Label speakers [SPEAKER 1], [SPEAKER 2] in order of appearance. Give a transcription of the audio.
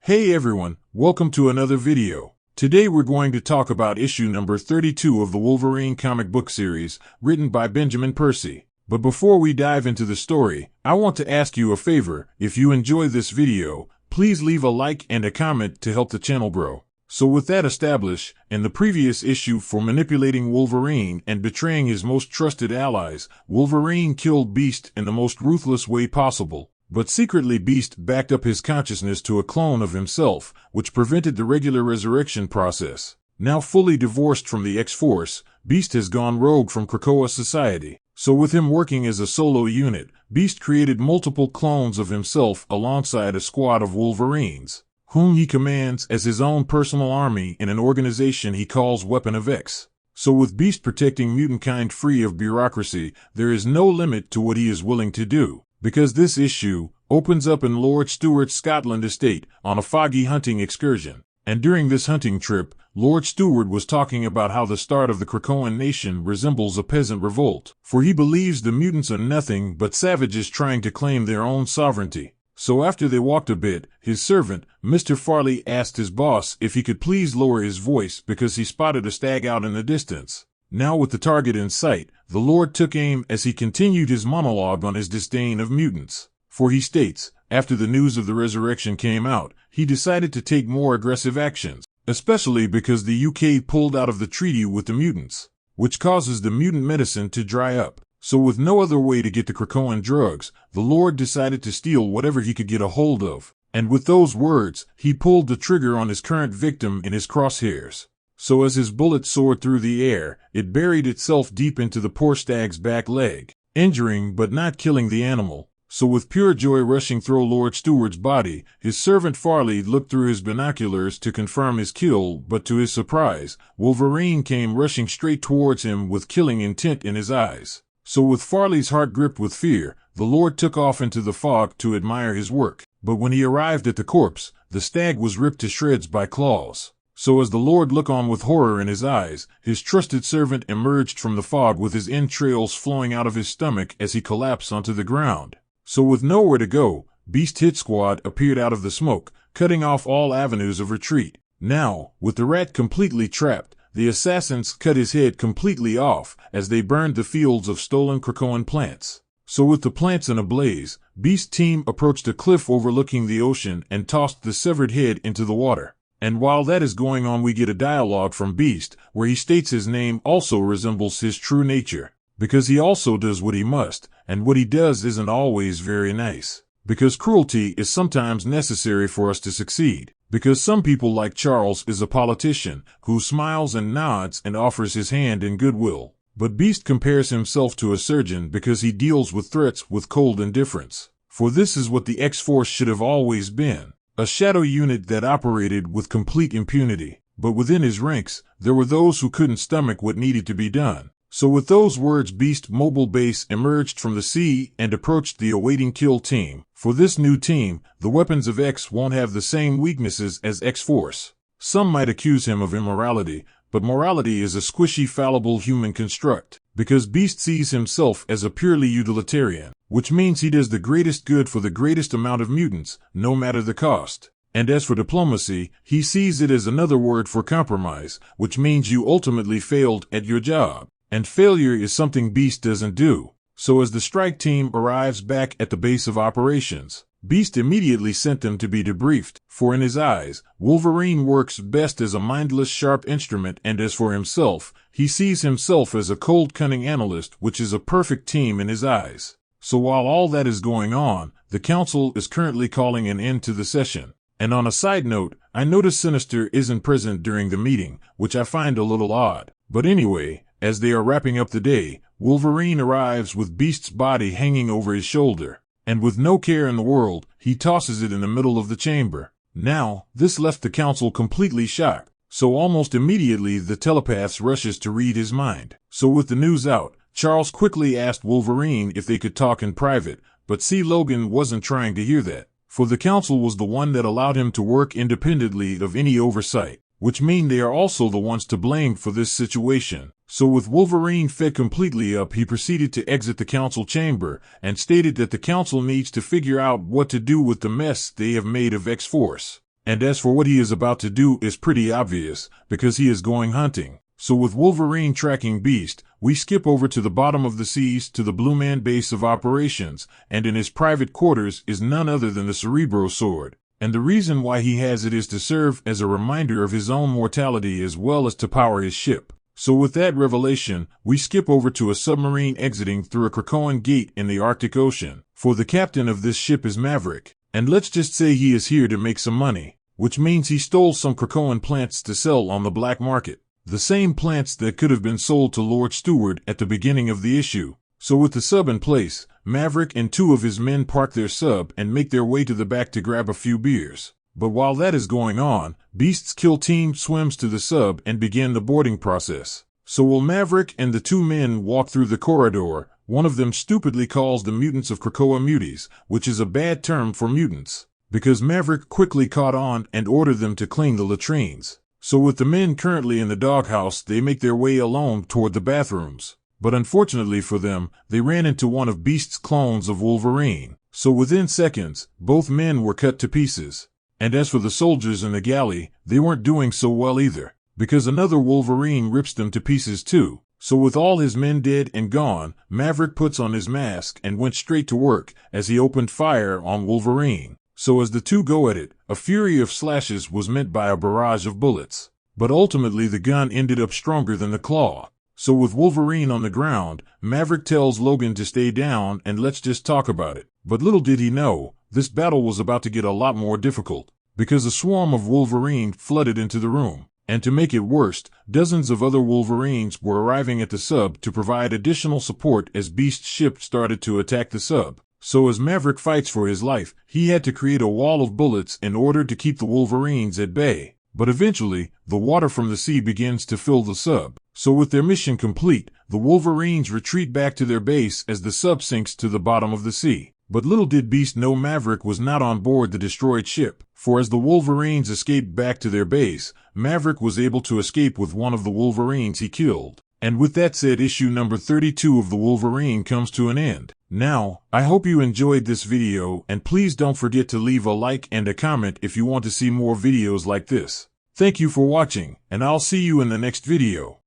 [SPEAKER 1] Hey everyone, welcome to another video. Today we're going to talk about issue number 32 of the Wolverine comic book series, written by Benjamin Percy. But before we dive into the story, I want to ask you a favor. If you enjoy this video, please leave a like and a comment to help the channel grow. So with that established, in the previous issue for manipulating Wolverine and betraying his most trusted allies, Wolverine killed Beast in the most ruthless way possible. But secretly Beast backed up his consciousness to a clone of himself, which prevented the regular resurrection process. Now fully divorced from the X-Force, Beast has gone rogue from Krakoa society. So with him working as a solo unit, Beast created multiple clones of himself alongside a squad of Wolverines, whom he commands as his own personal army in an organization he calls Weapon of X. So with Beast protecting mutant kind free of bureaucracy, there is no limit to what he is willing to do. Because this issue opens up in Lord Stewart's Scotland estate on a foggy hunting excursion. And during this hunting trip, Lord Stewart was talking about how the start of the Krakoan nation resembles a peasant revolt, for he believes the mutants are nothing but savages trying to claim their own sovereignty. So after they walked a bit, his servant, Mr. Farley, asked his boss if he could please lower his voice because he spotted a stag out in the distance. Now with the target in sight, the Lord took aim as he continued his monologue on his disdain of mutants. For he states, after the news of the resurrection came out, he decided to take more aggressive actions, especially because the UK pulled out of the treaty with the mutants, which causes the mutant medicine to dry up. So with no other way to get the Krakoan drugs, the Lord decided to steal whatever he could get a hold of. And with those words, he pulled the trigger on his current victim in his crosshairs. So as his bullet soared through the air, it buried itself deep into the poor stag's back leg, injuring but not killing the animal. So with pure joy rushing through Lord Stewart's body, his servant Farley looked through his binoculars to confirm his kill, but to his surprise, Wolverine came rushing straight towards him with killing intent in his eyes. So with Farley's heart gripped with fear, the Lord took off into the fog to admire his work. But when he arrived at the corpse, the stag was ripped to shreds by claws. So as the Lord looked on with horror in his eyes, his trusted servant emerged from the fog with his entrails flowing out of his stomach as he collapsed onto the ground. So with nowhere to go, Beast Hit Squad appeared out of the smoke, cutting off all avenues of retreat. Now, with the rat completely trapped, the assassins cut his head completely off as they burned the fields of stolen Krakoan plants. So with the plants in a blaze, Beast's team approached a cliff overlooking the ocean and tossed the severed head into the water. And while that is going on, we get a dialogue from Beast, where he states his name also resembles his true nature, because he also does what he must, and what he does isn't always very nice. Because cruelty is sometimes necessary for us to succeed. Because some people like Charles is a politician, who smiles and nods and offers his hand in goodwill. But Beast compares himself to a surgeon because he deals with threats with cold indifference. For this is what the X-Force should have always been. A shadow unit that operated with complete impunity. But within his ranks, there were those who couldn't stomach what needed to be done. So with those words, Beast mobile base emerged from the sea and approached the awaiting kill team. For this new team, the Weapons of X won't have the same weaknesses as X-Force. Some might accuse him of immorality, but morality is a squishy fallible human construct. Because Beast sees himself as a purely utilitarian, which means he does the greatest good for the greatest amount of mutants, no matter the cost. And as for diplomacy, he sees it as another word for compromise, which means you ultimately failed at your job. And failure is something Beast doesn't do. So as the strike team arrives back at the base of operations, Beast immediately sent them to be debriefed, for in his eyes, Wolverine works best as a mindless sharp instrument, and as for himself, he sees himself as a cold cunning analyst, which is a perfect team in his eyes. So while all that is going on, the council is currently calling an end to the session. And on a side note, I noticed Sinister isn't present during the meeting, which I find a little odd. But anyway, as they are wrapping up the day, Wolverine arrives with Beast's body hanging over his shoulder. And with no care in the world, he tosses it in the middle of the chamber. Now, this left the council completely shocked. So almost immediately the telepath rushes to read his mind. So with the news out, Charles quickly asked Wolverine if they could talk in private, but Logan wasn't trying to hear that. For the council was the one that allowed him to work independently of any oversight, which mean they are also the ones to blame for this situation. So with Wolverine fed completely up, he proceeded to exit the council chamber and stated that the council needs to figure out what to do with the mess they have made of X-Force. And as for what he is about to do is pretty obvious, because he is going hunting. So with Wolverine tracking Beast, we skip over to the bottom of the seas to the Blue Man base of operations, and in his private quarters is none other than the Cerebro sword. And the reason why he has it is to serve as a reminder of his own mortality as well as to power his ship. So with that revelation, we skip over to a submarine exiting through a Krakoan gate in the Arctic Ocean, for the captain of this ship is Maverick. And let's just say he is here to make some money, which means he stole some Krakoan plants to sell on the black market. The same plants that could have been sold to Lord Steward at the beginning of the issue. So with the sub in place, Maverick and 2 of his men park their sub and make their way to the back to grab a few beers. But while that is going on, Beast's kill team swims to the sub and begin the boarding process. So while Maverick and the 2 men walk through the corridor, one of them stupidly calls the mutants of Krakoa muties, which is a bad term for mutants, because Maverick quickly caught on and ordered them to clean the latrines. So with the men currently in the doghouse, they make their way alone toward the bathrooms. But unfortunately for them, they ran into one of Beast's clones of Wolverine. So within seconds, both men were cut to pieces. And as for the soldiers in the galley, they weren't doing so well either, because another Wolverine rips them to pieces too. So with all his men dead and gone, Maverick puts on his mask and went straight to work as he opened fire on Wolverine. So as the 2 go at it, a fury of slashes was met by a barrage of bullets. But ultimately the gun ended up stronger than the claw. So with Wolverine on the ground, Maverick tells Logan to stay down and let's just talk about it. But little did he know, this battle was about to get a lot more difficult, because a swarm of Wolverine flooded into the room. And to make it worse, dozens of other Wolverines were arriving at the sub to provide additional support as Beast's ship started to attack the sub. So as Maverick fights for his life, he had to create a wall of bullets in order to keep the Wolverines at bay. But eventually, the water from the sea begins to fill the sub. So with their mission complete, the Wolverines retreat back to their base as the sub sinks to the bottom of the sea. But little did Beast know Maverick was not on board the destroyed ship, for as the Wolverines escaped back to their base, Maverick was able to escape with one of the Wolverines he killed. And with that said, issue number 32 of the Wolverine comes to an end. Now, I hope you enjoyed this video, and please don't forget to leave a like and a comment if you want to see more videos like this. Thank you for watching, and I'll see you in the next video.